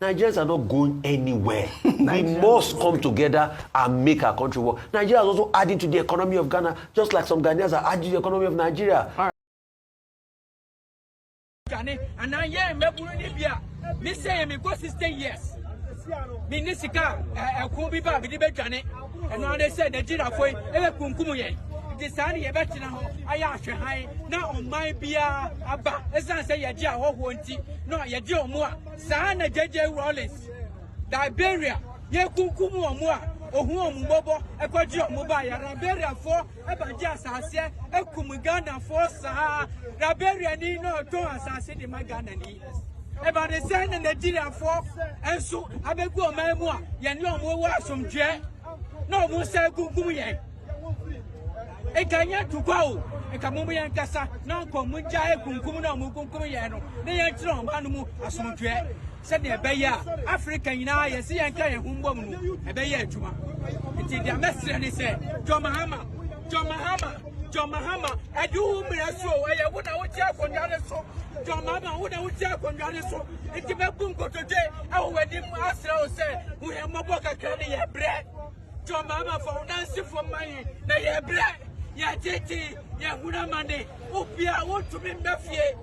Nigerians are not going anywhere. We must come together and make our country work. Nigeria is also adding to the economy of Ghana, just like some Ghanaians are adding to the economy of Nigeria. All right. And I am me say me go 16 years. Me nisika could be back with the Bejane. And now they said the Jira for ever Kunkumuye. The Sani Ebetina, I ask you high now on my beer abba. As I say, Yaja or Wonti, no Yajo Moa, Sana JJ Rollins, Liberia, Yakunkumu or Moa, or whom Mobo, a Quadjo Mobile, Liberia for Abajas, I say, a Kumuganda for Saha, Liberia need no to assassinate my Ghana. About the same and the Nigeria for, and so I beg you, my more, you know more some jet. No more say Kukuye. A Kanya to go, a Kamuyan Casa, no Komunja, Kunkumuna, Mukumuyano, they are strong, Manumu, as some jet. Said the Baya, African, I see and carry Humbomu, a Baya Juma. It is the message and he said, John Mahama, John Mahama. John Mahama, I do me a so, I would not check on the other so. John Mahama would not check on the other so. It's a bunko today. I will let him ask us, say, we have Moboka candy bread. John Mahama for Nancy for money, they bread. Ya Titi, Ya Huna Monday, Upia, want to be Mafia.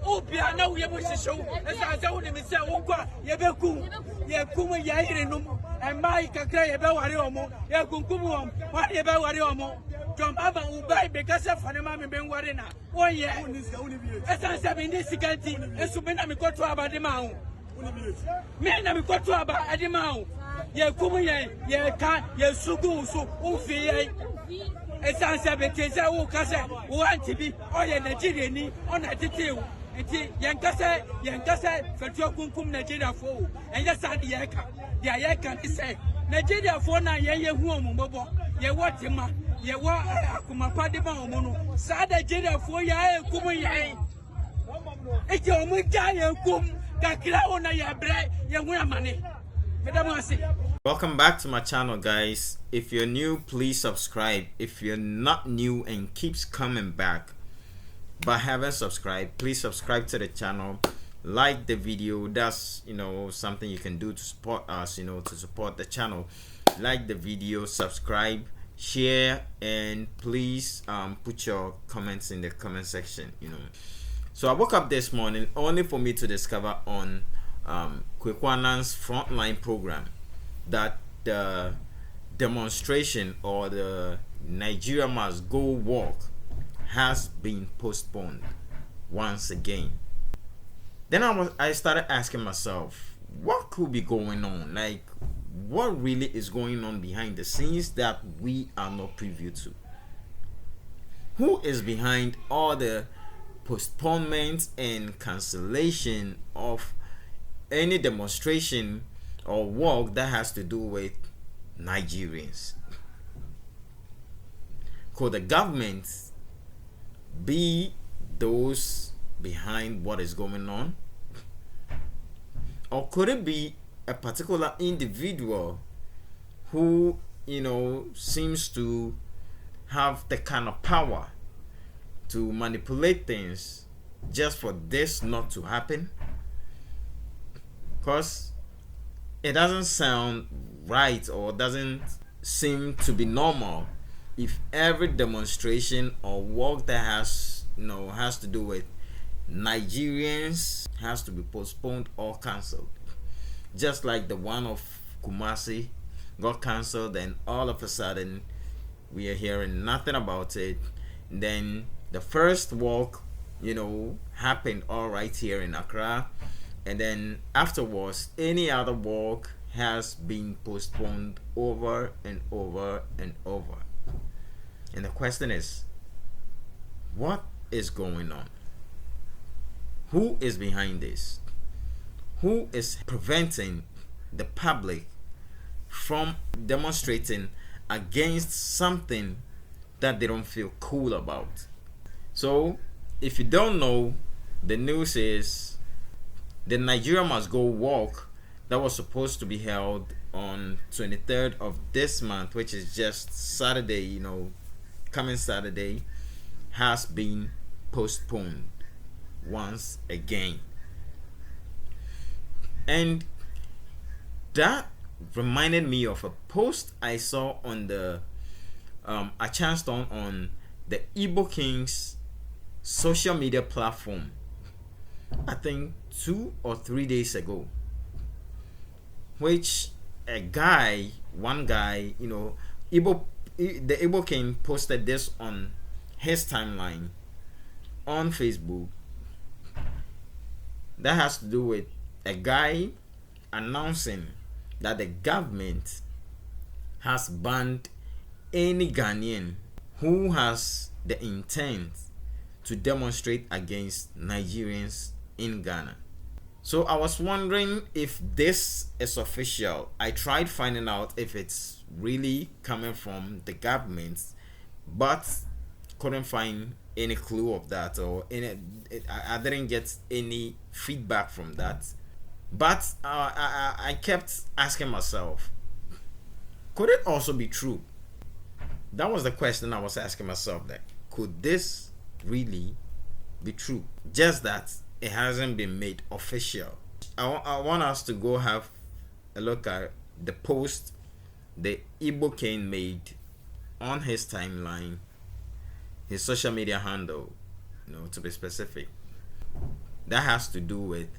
Upia, now we have to show, as I told him, it's a Uka, Yabeku, Yakuma Yarinum, and Mike Kakray about Wariomo, Yakunkum, what about Wariomo. John Baba will buy because of Fanama Ben Warina. Oh, yeah, as I said in this country, and so many got to about the mount. Men have got to about the mount. Ye Kumuye, ye can't, ye Sugu, so Ufi. As I said, because I will want to be all your Nigerian on a detail. Yankasa, for Jokum Nigeria for, and yes, I the Yaka is say Nigeria for 9 years, Mobo, ye what him. Ye wa akuma pade ba omono sada Nigeria for ya ekumu yan eje omu ja ye kum kakira ona ya bre ye hu amane medam ase. Welcome back to my channel, guys. If you're new, please subscribe. If you're not new and keeps coming back but haven't subscribed, please subscribe to the channel, like the video. That's something you can do to support us, to support the channel. Like the video, subscribe, share, and please put your comments in the comment section. So I woke up this morning only for me to discover on Kwekwanan's frontline program that the demonstration or the Nigeria must go walk has been postponed once again. Then I started asking myself, what could be going on? Like, what really is going on behind the scenes that we are not privy to? Who is behind all the postponement and cancellation of any demonstration or walk that has to do with Nigerians? Could the government be those behind what is going on? Or could it be a particular individual who seems to have the kind of power to manipulate things just for this not to happen? Because it doesn't sound right or doesn't seem to be normal if every demonstration or walk that has to do with Nigerians has to be postponed or cancelled. Just like the one of Kumasi got cancelled, and all of a sudden we are hearing nothing about it. Then the first walk happened all right here in Accra, and then afterwards any other walk has been postponed over and over and over. And the question is, what is going on? Who is behind this? Who is preventing the public from demonstrating against something that they don't feel cool about? So, if you don't know, the news is the Nigeria Must Go walk that was supposed to be held on 23rd of this month, which is just Saturday, coming Saturday, has been postponed once again. And that reminded me of a post I saw on the a chanced on the Igbo King's social media platform, I think 2 or 3 days ago, which one guy, the Igbo King posted this on his timeline on Facebook. That has to do with a guy announcing that the government has banned any Ghanaian who has the intent to demonstrate against Nigerians in Ghana. So I was wondering if this is official. I tried finding out if it's really coming from the government, but couldn't find any clue of that, or I didn't get any feedback from that. But I kept asking myself, could it also be true? That was the question I was asking myself, that could this really be true? Just that it hasn't been made official. I want us to go have a look at the post the Igbo King made on his timeline, his social media handle, to be specific. That has to do with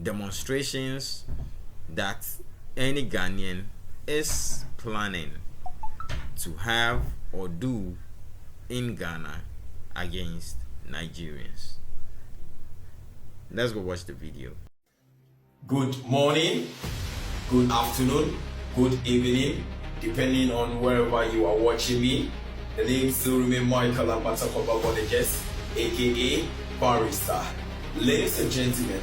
demonstrations that any Ghanaian is planning to have or do in Ghana against Nigerians. Let's go watch the video. Good morning, good afternoon, good evening, depending on wherever you are watching me. The name still remains Michael Abatakobabodejes, aka Barrister. Ladies and gentlemen,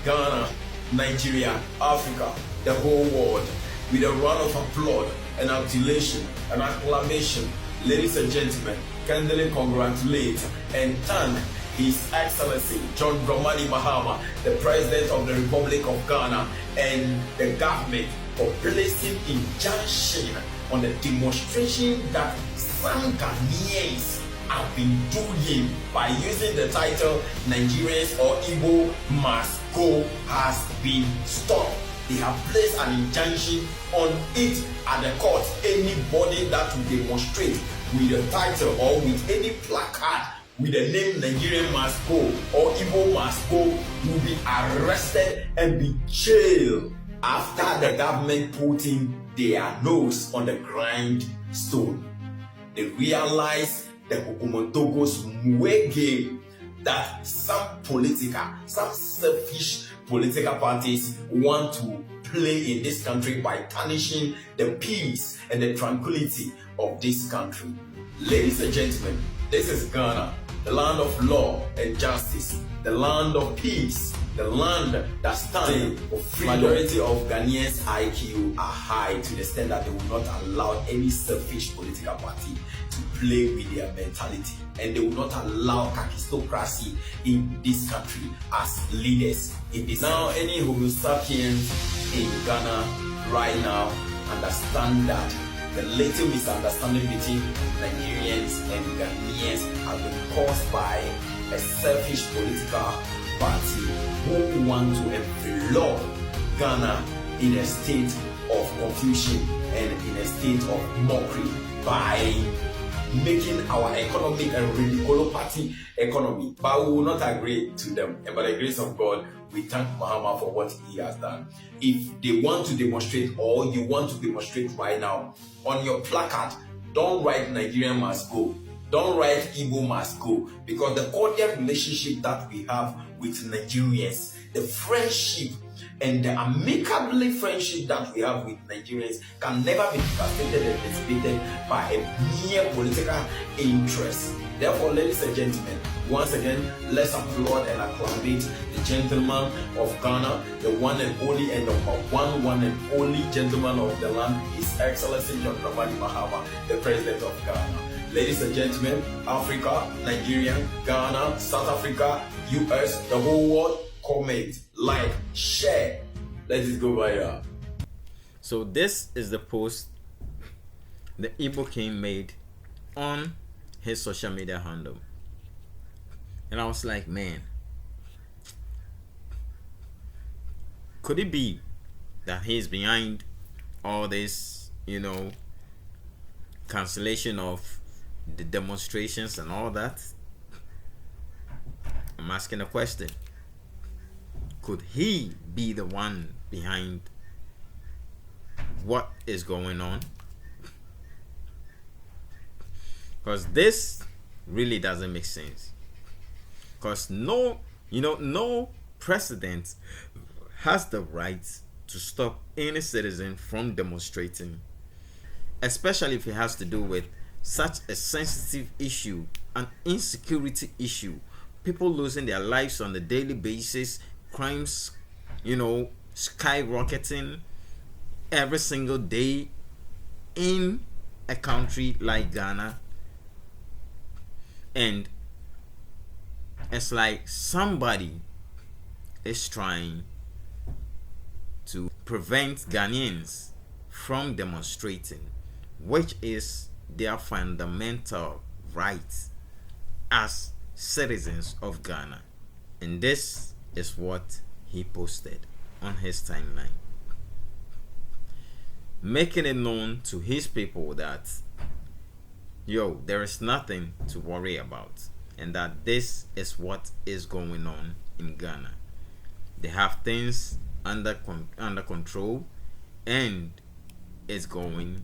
Ghana, Nigeria, Africa, the whole world, with a round of applause and adulation and acclamation, ladies and gentlemen, kindly congratulate and thank His Excellency John Dramani Mahama, the President of the Republic of Ghana, and the government for placing injunction on the demonstration that some Ghanaians have been doing by using the title Nigerians or Igbo must go has been stopped. They have placed an injunction on it at the court. Anybody that will demonstrate with a title or with any placard with the name Nigerian must go or Igbo must go will be arrested and be jailed after the government putting their nose on the grindstone. They realize the Okumotogos Mwe game that some selfish political parties want to play in this country by tarnishing the peace and the tranquility of this country. Ladies and gentlemen, this is Ghana, the land of law and justice, the land of peace, the land that stands for freedom. Majority of Ghanaians' IQ are high to the extent that they will not allow any selfish political party to play with their mentality, and they will not allow kakistocracy in this country as leaders. It is now any Homo sapiens in Ghana right now understand that the little misunderstanding between Nigerians and Ghanaians has been caused by a selfish political party who want to envelop Ghana in a state of confusion and in a state of mockery by making our economic and ridiculous party economy. But we will not agree to them. And by the grace of God, we thank Mahama for what he has done. If they want to demonstrate, or you want to demonstrate right now, on your placard, don't write Nigerian must go. Don't write Igbo must go. Because the cordial relationship that we have with Nigerians, the friendship and the amicable friendship that we have with Nigerians can never be devastated and dissipated by a mere political interest. Therefore, ladies and gentlemen, once again, let's applaud and acclamate the gentleman of Ghana, the one and only and number one and only gentleman of the land, His Excellency John Dramani Mahama, the President of Ghana. Ladies and gentlemen, Africa, Nigeria, Ghana, South Africa, US, the whole world, comment, like, share. Let it go viral. So this is the post the Igbo King made on his social media handle. And I was like, man, could it be that he's behind all this, cancellation of the demonstrations and all that, I'm asking a question. Could he be the one behind what is going on? Because this really doesn't make sense. Because no president has the right to stop any citizen from demonstrating, especially if it has to do with such a sensitive issue, an insecurity issue, people losing their lives on a daily basis, crimes, skyrocketing every single day in a country like Ghana. And it's like somebody is trying to prevent Ghanaians from demonstrating, which is their fundamental right as citizens of Ghana. And this is what he posted on his timeline, making it known to his people that there is nothing to worry about, and that this is what is going on in Ghana. They have things under control, and it's going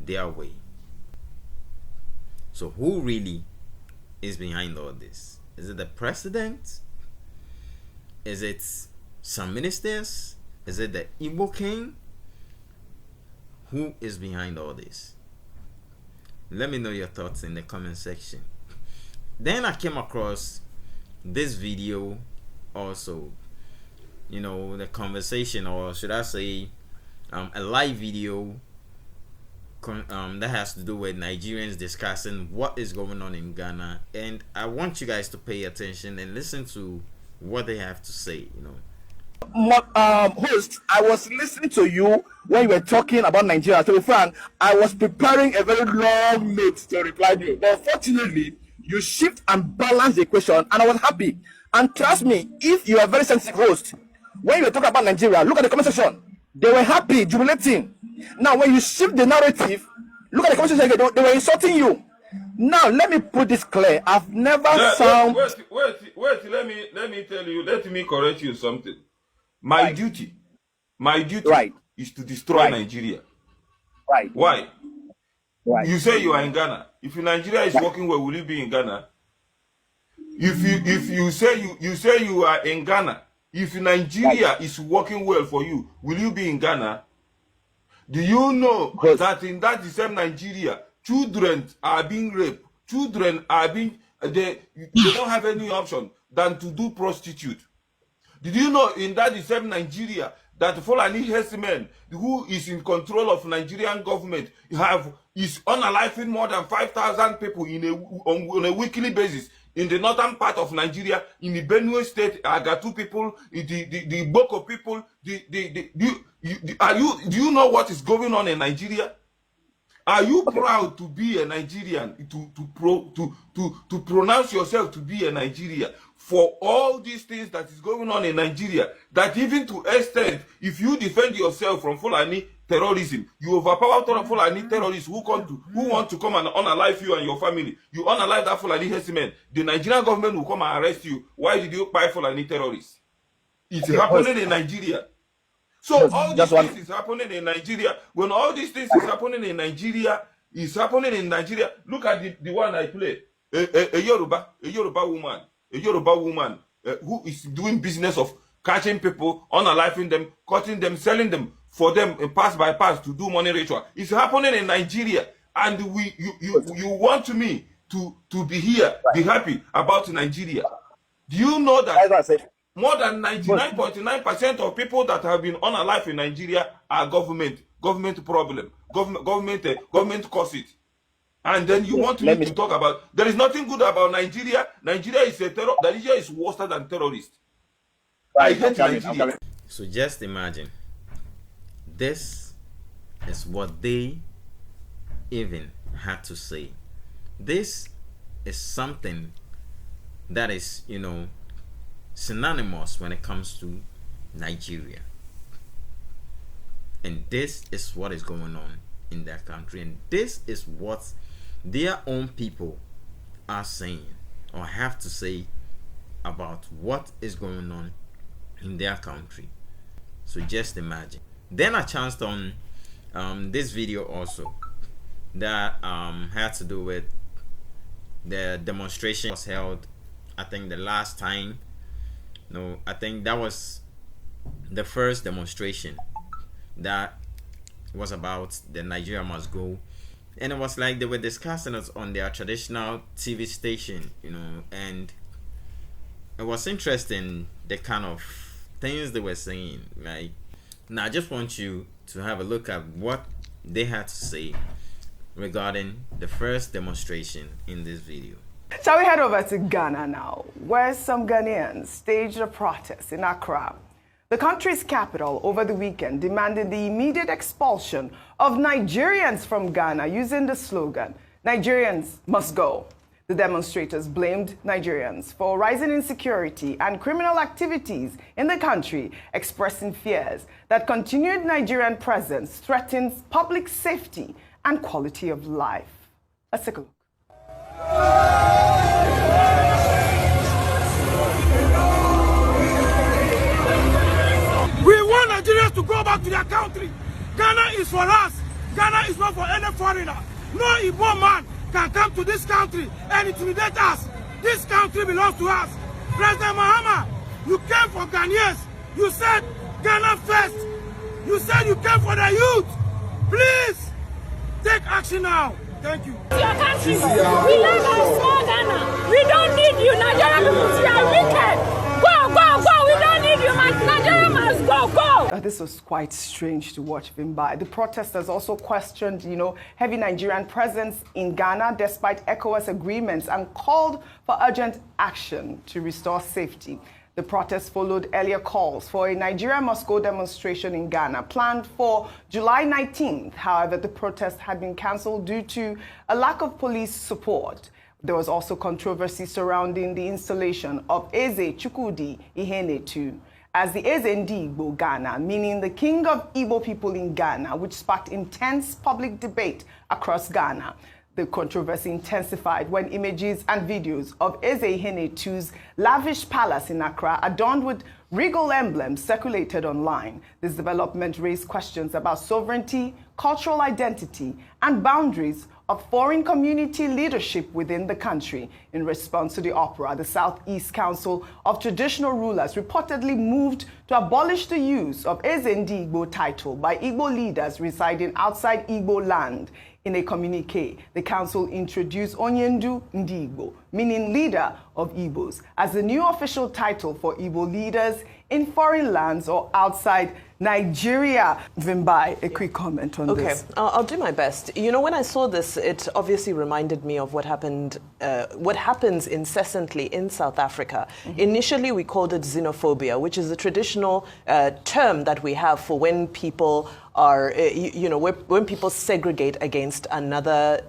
their way. So who really is behind all this? Is it the president? Is it some ministers? Is it the Igbo king? Who is behind all this? Let me know your thoughts in the comment section. Then I came across this video also, the conversation, or should I say a live video that has to do with Nigerians discussing what is going on in Ghana. And I want you guys to pay attention and listen to what they have to say. Host, I was listening to you when you were talking about Nigeria. To be frank, I was preparing a very long note to reply to you. But fortunately, you shift and balance the equation, and I was happy. And trust me, if you are a very sensitive host, when you were talking about Nigeria, look at the comment section. They were happy, jubilating. Now, when you shift the narrative, look at the comment section. They were insulting you. Now, let me put this clear. I've never sound. Wait. Let me tell you. Let me correct you something. My duty is to destroy Nigeria. Right. Why? Right. You say you are in Ghana. If Nigeria is working well, will you be in Ghana? If you say you are in Ghana, if Nigeria is working well for you, will you be in Ghana? Do you know that in that same Nigeria, children are being raped, children are being they don't have any option than to do prostitute? Did you know in that same Nigeria that Fulani herdsmen who is in control of Nigerian government is unaliving more than 5,000 people on a weekly basis in the northern part of Nigeria, in the Benue state, Agatu people, the Boko people. Do you know what is going on in Nigeria? Are you proud to be a Nigerian, to pronounce yourself to be a Nigerian for all these things that is going on in Nigeria? That even to extent, if you defend yourself from Fulani terrorism, you overpower Fulani terrorists who want to come and unalive you and your family. You unalive that Fulani herdsmen. The Nigerian government will come and arrest you. Why did you buy Fulani terrorists? It's happening in Nigeria. So all these things is happening in Nigeria. When all these things is happening in Nigeria, Look at the one I play. A Yoruba woman who is doing business of catching people, unaliving them, cutting them, selling them for them pass by pass to do money ritual. It's happening in Nigeria, and you want me to be here, be happy about Nigeria? Do you know that more than 99.9% of people that have been unalive in Nigeria are government problem, government cause it? And then you want me to talk about there is nothing good about Nigeria. Nigeria is Nigeria is worse than terrorists. I hate Nigeria. So just imagine, this is what they even had to say. This is something that is, synonymous when it comes to Nigeria. And this is what is going on in their country, and this is what their own people are saying or have to say about what is going on in their country. So just imagine. Then I chanced on this video also that had to do with the demonstration was held, I think the last time. No, I think that was the first demonstration that was about the Nigeria must go, and it was like they were discussing it on their traditional TV station, and it was interesting the kind of things they were saying. Like, now I just want you to have a look at what they had to say regarding the first demonstration in this video. Shall we head over to Ghana now, where some Ghanaians staged a protest in Accra, the country's capital, over the weekend, demanding the immediate expulsion of Nigerians from Ghana using the slogan, "Nigerians must go." The demonstrators blamed Nigerians for rising insecurity and criminal activities in the country, expressing fears that continued Nigerian presence threatens public safety and quality of life. Let's take a look. We want Nigerians to go back to their country. Ghana is for us. Ghana is not for any foreigner. No Igbo man can come to this country and intimidate us. This country belongs to us. President Mahama, you came for Ghanaians. You said Ghana first. You said you came for the youth. Please take action now. Thank you. Your country. We love our small Ghana. We don't need you. Nigerian people, you are wicked. Go, go, go. We don't need you. Nigeria must go, go. This was quite strange to watch Vimbai. The protesters also questioned, heavy Nigerian presence in Ghana despite ECOWAS agreements and called for urgent action to restore safety. The protest followed earlier calls for a Nigeria must go demonstration in Ghana planned for July 19th. However, the protest had been cancelled due to a lack of police support. There was also controversy surrounding the installation of Eze Chukwudi Ihenetu as the Eze Igbo Ghana, meaning the king of Igbo people in Ghana, which sparked intense public debate across Ghana. The controversy intensified when images and videos of Eze Ihenetu's lavish palace in Accra, adorned with regal emblems, circulated online. This development raised questions about sovereignty, cultural identity, and boundaries of foreign community leadership within the country. In response to the opera, the Southeast Council of Traditional Rulers reportedly moved to abolish the use of Eze Igbo title by Igbo leaders residing outside Igbo land. In a communique, the council introduced Onyendu Ndigbo, meaning leader of Igbos, as the new official title for Igbo leaders in foreign lands or outside Nigeria. Vimbai, a quick comment on this. Okay, I'll do my best. When I saw this, it obviously reminded me of what happens incessantly in South Africa. Initially, we called it xenophobia, which is a traditional term that we have for when people are, when people segregate against another,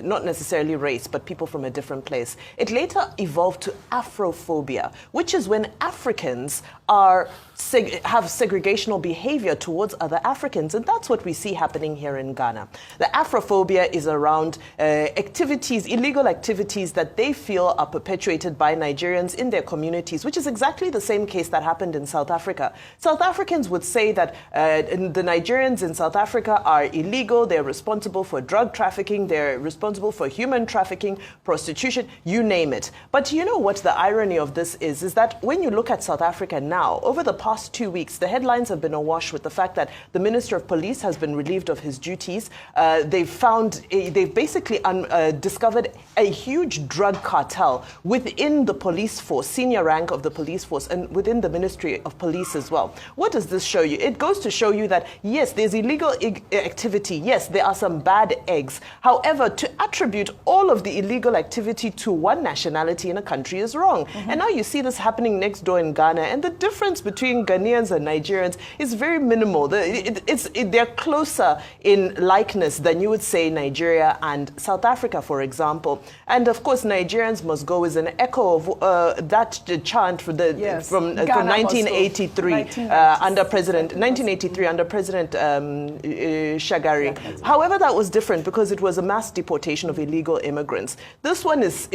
not necessarily race, but people from a different place. It later evolved to Afrophobia, which is when Africans have segregational behavior towards other Africans, and that's what we see happening here in Ghana. The Afrophobia is around illegal activities that they feel are perpetuated by Nigerians in their communities, which is exactly the same case that happened in South Africa. South Africans would say that the Nigerians in South Africa are illegal, they're responsible for drug trafficking, they're responsible for human trafficking, prostitution, you name it. But you know what the irony of this is that when you look at South Africa now, over the past 2 weeks, the headlines have been awash with the fact that the Minister of Police has been relieved of his duties. They've basically discovered a huge drug cartel within the police force, senior rank of the police force, and within the Ministry of Police as well. What does this show you? It goes to show you that, yes, there's illegal activity. Yes, there are some bad eggs. However, to attribute all of the illegal activity to one nationality in a country is wrong. And now you see this happening next door in Ghana, and the difference between Ghanaians and Nigerians is very minimal. They're closer in likeness than you would say Nigeria and South Africa, for example. And of course, Nigerians must go is an echo of that chant from 1983 under President 1983 under President Shagari. However, that was different because it was a mass deportation of illegal immigrants. This one is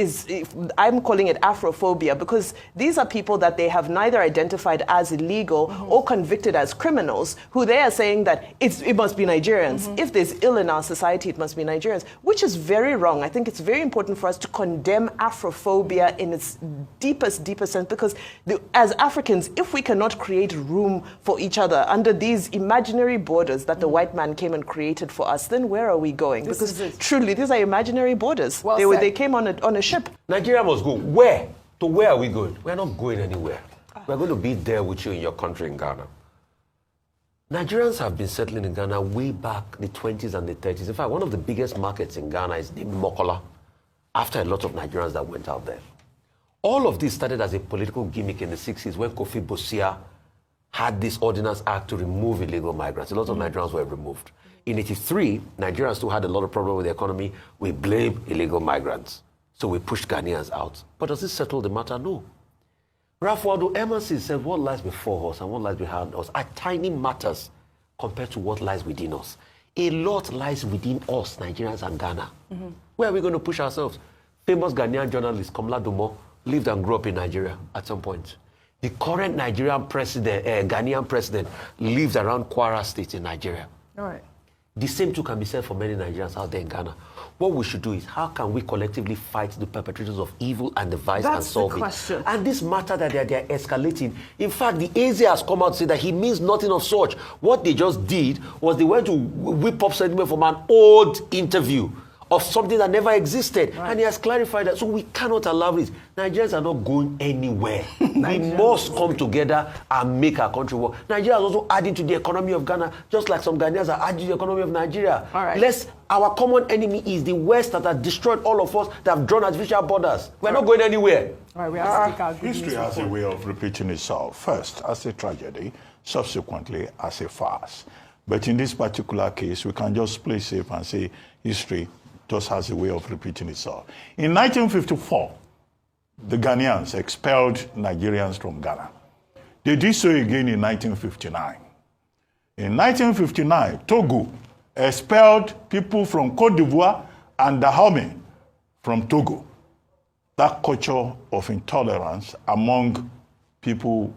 I'm calling it Afrophobia because these are people that they have neither identified as illegal or convicted as criminals, who they are saying that it must be Nigerians. If there's ill in our society, it must be Nigerians, which is very wrong. I think it's very important for us to condemn Afrophobia in its deepest sense, because as Africans, if we cannot create room for each other under these imaginary borders that the white man came and created for us, then where are we going? Because truly, these are imaginary borders. Well they came on a ship. Nigeria must go. Where? To where are we going? We're not going anywhere. We're going to be there with you in your country in Ghana. Nigerians have been settling in Ghana way back the 20s and the 30s. In fact, one of the biggest markets in Ghana is named Mokola, after a lot of Nigerians that went out there. All of this started as a political gimmick in the 60s when Kofi Bosia had this Ordinance Act to remove illegal migrants. A lot of Nigerians were removed. In 83, Nigerians still had a lot of problem with the economy. We blame illegal migrants. So we pushed Ghanaians out. But does this settle the matter? No. Ralph Waldo Emerson said what lies before us and what lies behind us are tiny matters compared to what lies within us. A lot lies within us, Nigerians and Ghana. Where are we going to push ourselves? Famous Ghanaian journalist Komla Dumo lived and grew up in Nigeria at some point. The current Nigerian president, Ghanaian president, lives around Kwara State in Nigeria. All right. The same too can be said for many Nigerians out there in Ghana. What we should do is, how can we collectively fight the perpetrators of evil and the vice and solve it? And this matter that they're escalating, in fact, the AZ has come out to say that he means nothing of such. What they just did was they went to whip up sentiment from an old interview of something that never existed. Right. And he has clarified that. So we cannot allow this. Nigerians are not going anywhere. We must come together and make our country work. Nigeria is also adding to the economy of Ghana, just like some Ghanaians are adding to the economy of Nigeria. All right. Our common enemy is the West that has destroyed all of us, that have drawn artificial borders. We're not going anywhere. All right, we have to take our history has a way of repeating itself, first as a tragedy, subsequently as a farce. But in this particular case, we can just play safe and say history just has a way of repeating itself. In 1954, the Ghanaians expelled Nigerians from Ghana. They did so again in 1959. In 1959, Togo expelled people from Cote d'Ivoire and Dahomey from Togo. That culture of intolerance among people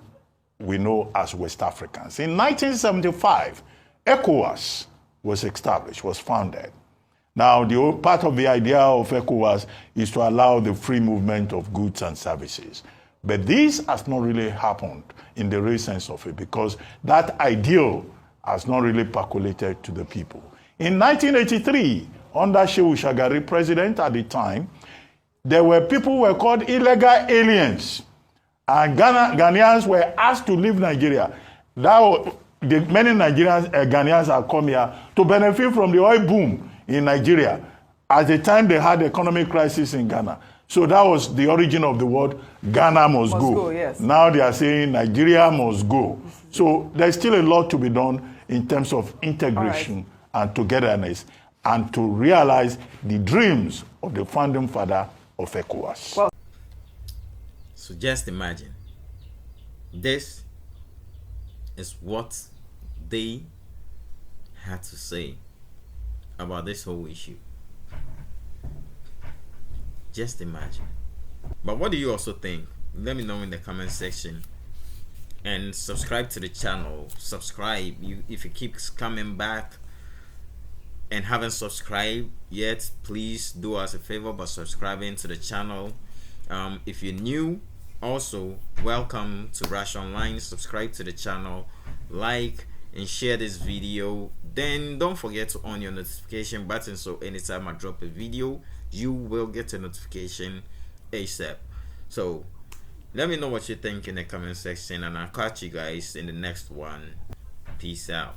we know as West Africans. In 1975, ECOWAS was established, was founded. Now, the part of the idea of ECOWAS is to allow the free movement of goods and services. But this has not really happened in the real sense of it, because that ideal has not really percolated to the people. In 1983, under Shehu Shagari, president at the time, there were people who were called illegal aliens. And Ghanaians were asked to leave Nigeria. Many Nigerians, Ghanaians have come here to benefit from the oil boom in Nigeria. At the time, they had economic crisis in Ghana. So that was the origin of the word Ghana must go. Yes. Now they are saying Nigeria must go. So there's still a lot to be done in terms of integration and togetherness, and to realize the dreams of the founding father of ECOWAS. Well, so just imagine, this is what they had to say about this whole issue. Just imagine. But what do you also think? Let me know in the comment section, and subscribe to the channel. Subscribe if you keep coming back and haven't subscribed yet, please do us a favor by subscribing to the channel. If you're new, also welcome to Rush Online. Subscribe to the channel, like and share this video. Then don't forget to on your notification button, so anytime I drop a video, you will get a notification ASAP. So let me know what you think in the comment section, and I'll catch you guys in the next one. Peace out.